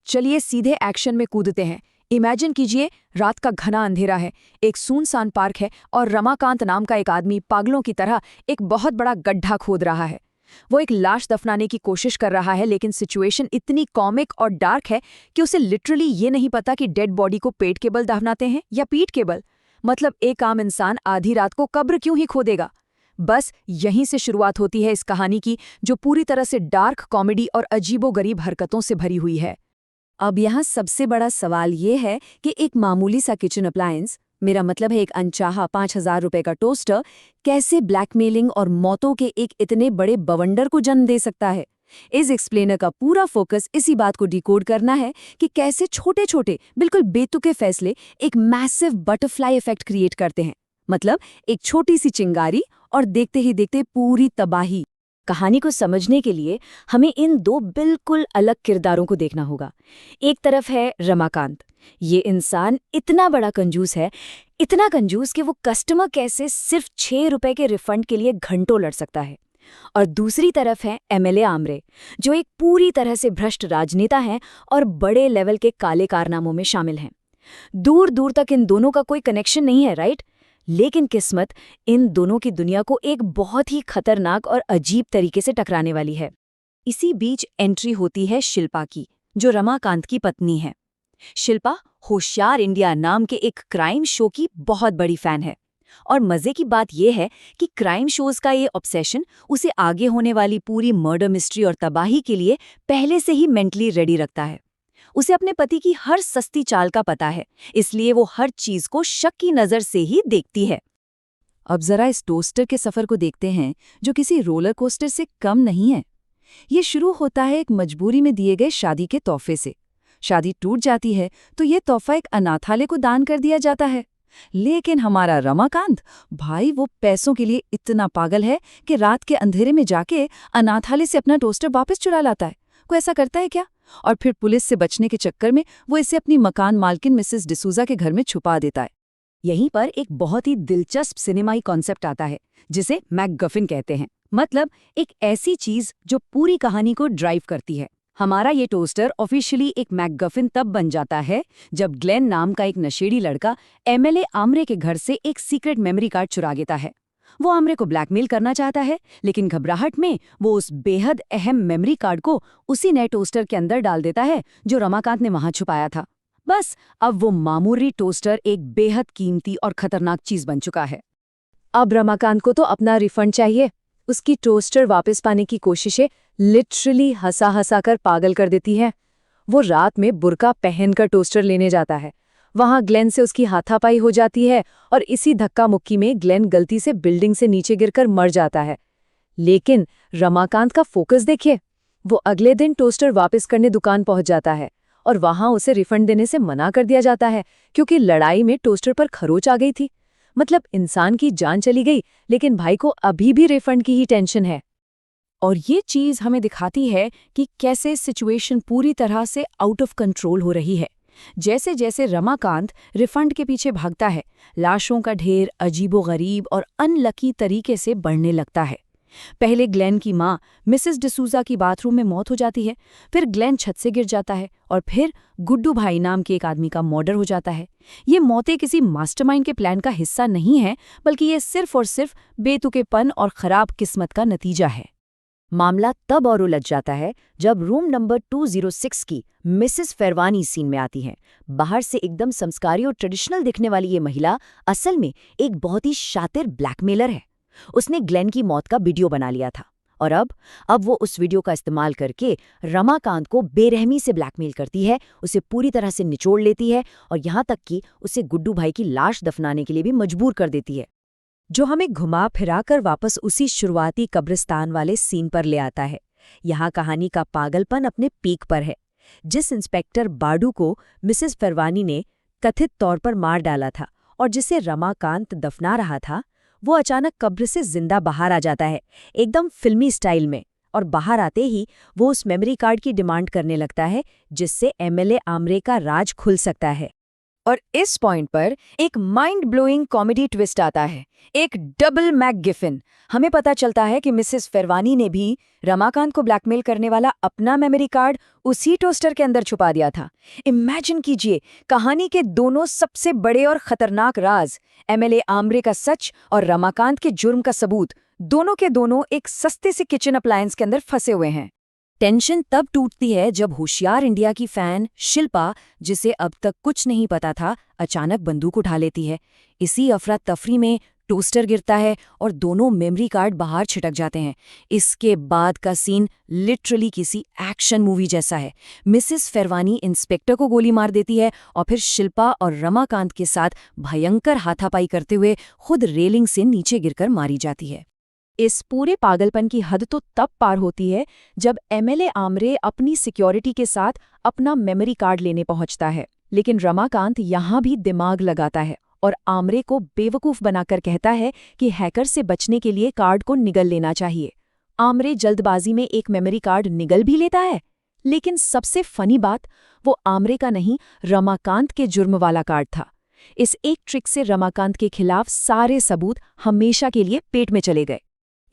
चलिए सीधे एक्शन में कूदते हैं। इमेजिन कीजिए, रात का घना अंधेरा है, एक सुनसान पार्क है और रमाकांत नाम का एक आदमी पागलों की तरह एक बहुत बड़ा गड्ढा खोद रहा है। वो एक लाश दफनाने की कोशिश कर रहा है, लेकिन सिचुएशन इतनी कॉमिक और डार्क है कि उसे लिटरली ये नहीं पता कि डेड बॉडी को पेट के बल दफनाते हैं या पीठ के बल। मतलब एक आम इंसान आधी रात को कब्र क्यों ही खोदेगा। बस यहीं से शुरुआत होती है इस कहानी की, जो पूरी तरह से डार्क कॉमेडी और अजीबोगरीब हरकतों से भरी हुई है। अब यहाँ सबसे बड़ा सवाल ये है कि एक मामूली सा किचन अप्लायंस, मेरा मतलब है एक अनचाहा 5,000 रुपए का टोस्टर, कैसे ब्लैकमेलिंग और मौतों के एक इतने बड़े बवंडर को जन्म दे सकता है। इस एक्सप्लेनर का पूरा फोकस इसी बात को डिकोड करना है कि कैसे छोटे छोटे बिल्कुल बेतुके फैसले एक मैसिव बटरफ्लाई इफेक्ट क्रिएट करते हैं। मतलब एक छोटी सी चिंगारी और देखते ही देखते पूरी तबाही। कहानी को समझने के लिए हमें इन दो बिल्कुल अलग किरदारों को देखना होगा। एक तरफ है रमाकांत। ये इंसान इतना बड़ा कंजूस है, इतना कंजूस कि वो कस्टमर केयर से सिर्फ 6 रुपए के रिफंड के लिए घंटों लड़ सकता है। और दूसरी तरफ है एमएलए आमरे, जो एक पूरी तरह से भ्रष्ट राजनेता हैं और बड़े लेवल के काले कारनामों में शामिल हैं। दूर दूर तक इन दोनों का कोई कनेक्शन नहीं है, राइट? लेकिन किस्मत इन दोनों की दुनिया को एक बहुत ही खतरनाक और अजीब तरीके से टकराने वाली है। इसी बीच एंट्री होती है शिल्पा की, जो रमाकांत की पत्नी है। शिल्पा होशियार इंडिया नाम के एक क्राइम शो की बहुत बड़ी फैन है। और मजे की बात यह है कि क्राइम शोज का ये ऑब्सेशन उसे आगे होने वाली पूरी मर्डर मिस्ट्री और तबाही के लिए पहले से ही मेंटली रेडी रखता है। उसे अपने पति की हर सस्ती चाल का पता है, इसलिए वो हर चीज को शक की नजर से ही देखती है। अब जरा इस टोस्टर के सफर को देखते हैं, जो किसी रोलर कोस्टर से कम नहीं है। ये शुरू होता है एक मजबूरी में दिए गए शादी के तोहफे से। शादी टूट जाती है तो ये तोहफा एक अनाथालय को दान कर दिया जाता है। लेकिन हमारा रमाकांत भाई वो पैसों के लिए इतना पागल है कि रात के अंधेरे में जाके अनाथालय से अपना टोस्टर वापस चुरा लाता है। कोई ऐसा करता है क्या? और फिर पुलिस से बचने के चक्कर में वो इसे अपनी मकान मालकिन मिसेस डिसूजा के घर में छुपा देता है। यहीं पर एक बहुत ही दिलचस्प सिनेमाई कॉन्सेप्ट आता है, जिसे मैकगफिन कहते हैं। मतलब एक ऐसी चीज जो पूरी कहानी को ड्राइव करती है। हमारा ये टोस्टर ऑफिशियली एक मैकगफिन तब बन जाता है जब ग्लेन नाम का एक नशेड़ी लड़का एमएलए आमरे के घर से एक सीक्रेट मेमोरी कार्ड चुरा लेता है। वो आमरे को ब्लैकमेल करना चाहता है, लेकिन घबराहट में वो उस बेहद अहम मेमोरी कार्ड को उसी नए टोस्टर के अंदर डाल देता है जो रमाकांत ने वहां छुपाया था। बस अब वो मामूली टोस्टर एक बेहद कीमती और खतरनाक चीज बन चुका है। अब रमाकांत को तो अपना रिफंड चाहिए। उसकी टोस्टर वापस पाने की कोशिशें लिटरली हंसा हंसा कर पागल कर देती हैं। वो रात में बुर्का पहनकर टोस्टर लेने जाता है। वहां ग्लेन से उसकी हाथापाई हो जाती है और इसी धक्का मुक्की में ग्लेन गलती से बिल्डिंग से नीचे गिरकर मर जाता है। लेकिन रमाकांत का फोकस देखिए, वो अगले दिन टोस्टर वापस करने दुकान पहुंच जाता है और वहां उसे रिफंड देने से मना कर दिया जाता है, क्योंकि लड़ाई में टोस्टर पर खरोच आ गई थी। मतलब इंसान की जान चली गई, लेकिन भाई को अभी भी रिफंड की ही टेंशन है। और ये चीज हमें दिखाती है कि कैसे सिचुएशन पूरी तरह से आउट ऑफ कंट्रोल हो रही है। जैसे जैसे रमाकांत रिफंड के पीछे भागता है, लाशों का ढेर अजीबोगरीब और अनलकी तरीके से बढ़ने लगता है। पहले ग्लेन की माँ मिसेस डिसूजा की बाथरूम में मौत हो जाती है, फिर ग्लेन छत से गिर जाता है और फिर गुड्डू भाई नाम के एक आदमी का मर्डर हो जाता है। ये मौतें किसी मास्टरमाइंड के प्लान का हिस्सा नहीं है, बल्कि ये सिर्फ और सिर्फ बेतुकेपन और खराब किस्मत का नतीजा है। मामला तब और उलझ जाता है जब रूम नंबर 206 की मिसेस फेरवानी सीन में आती हैं। बाहर से एकदम संस्कारी और ट्रेडिशनल दिखने वाली ये महिला असल में एक बहुत ही शातिर ब्लैकमेलर है। उसने ग्लेन की मौत का वीडियो बना लिया था और अब वो उस वीडियो का इस्तेमाल करके रमाकांत को बेरहमी से ब्लैकमेल करती है, उसे पूरी तरह से निचोड़ लेती है और यहाँ तक कि उसे गुड्डू भाई की लाश दफनाने के लिए भी मजबूर कर देती है, जो हमें घुमा फिरा कर वापस उसी शुरुआती कब्रिस्तान वाले सीन पर ले आता है। यहाँ कहानी का पागलपन अपने पीक पर है। जिस इंस्पेक्टर बाडू को मिसेस फेरवानी ने कथित तौर पर मार डाला था और जिसे रमाकांत दफना रहा था, वो अचानक कब्र से जिंदा बाहर आ जाता है, एकदम फिल्मी स्टाइल में। और बाहर आते ही वो उस मेमोरी कार्ड की डिमांड करने लगता है, जिससे एमएलए आमरे का राज खुल सकता है। और इस पॉइंट पर एक माइंड ब्लोइंग कॉमेडी ट्विस्ट आता है, एक डबल मैकगिफिन। हमें पता चलता है कि मिसेस फेरवानी ने भी रमाकांत को ब्लैकमेल करने वाला अपना मेमोरी कार्ड उसी टोस्टर के अंदर छुपा दिया था। इमेजिन कीजिए, कहानी के दोनों सबसे बड़े और खतरनाक राज, एमएलए आमरे का सच और रमाकांत के जुर्म का सबूत, दोनों के दोनों एक सस्ते से किचन अप्लायंस के अंदर फंसे हुए हैं। टेंशन तब टूटती है जब होशियार इंडिया की फैन शिल्पा, जिसे अब तक कुछ नहीं पता था, अचानक बंदूक उठा लेती है। इसी अफरा तफरी में टोस्टर गिरता है और दोनों मेमोरी कार्ड बाहर छिटक जाते हैं। इसके बाद का सीन लिटरली किसी एक्शन मूवी जैसा है। मिसेस फेरवानी इंस्पेक्टर को गोली मार देती है और फिर शिल्पा और रमाकांत के साथ भयंकर हाथापाई करते हुए खुद रेलिंग से नीचे गिरकर मारी जाती है। इस पूरे पागलपन की हद तो तब पार होती है जब एमएलए आमरे अपनी सिक्योरिटी के साथ अपना मेमोरी कार्ड लेने पहुंचता है, लेकिन रमाकांत यहां भी दिमाग लगाता है और आमरे को बेवकूफ बनाकर कहता है कि हैकर से बचने के लिए कार्ड को निगल लेना चाहिए। आमरे जल्दबाजी में एक मेमोरी कार्ड निगल भी लेता है, लेकिन सबसे फनी बात, वो आमरे का नहीं, रमाकांत के जुर्म वाला कार्ड था। इस एक ट्रिक से रमाकांत के खिलाफ सारे सबूत हमेशा के लिए पेट में चले गए।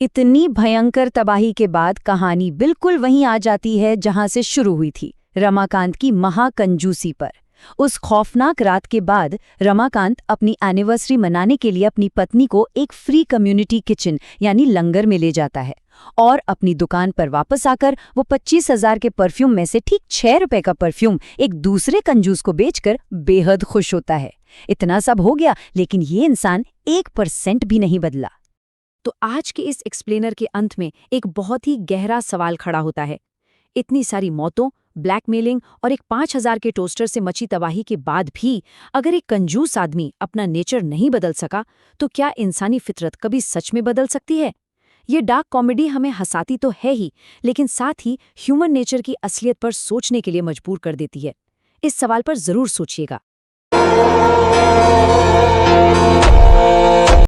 इतनी भयंकर तबाही के बाद कहानी बिल्कुल वहीं आ जाती है जहां से शुरू हुई थी, रमाकांत की महाकंजूसी पर। उस खौफनाक रात के बाद रमाकांत अपनी एनिवर्सरी मनाने के लिए अपनी पत्नी को एक फ्री कम्युनिटी किचन यानी लंगर में ले जाता है और अपनी दुकान पर वापस आकर वो 25,000 के परफ्यूम में से ठीक 6 रुपए का परफ्यूम एक दूसरे कंजूस को बेचकर बेहद खुश होता है। इतना सब हो गया, लेकिन ये इंसान 1% भी नहीं बदला। तो आज के इस एक्सप्लेनर के अंत में एक बहुत ही गहरा सवाल खड़ा होता है। इतनी सारी मौतों, ब्लैकमेलिंग और एक 5,000 के टोस्टर से मची तबाही के बाद भी अगर एक कंजूस आदमी अपना नेचर नहीं बदल सका, तो क्या इंसानी फितरत कभी सच में बदल सकती है? ये डार्क कॉमेडी हमें हंसाती तो है ही, लेकिन साथ ही ह्यूमन नेचर की असलियत पर सोचने के लिए मजबूर कर देती है। इस सवाल पर जरूर सोचिएगा।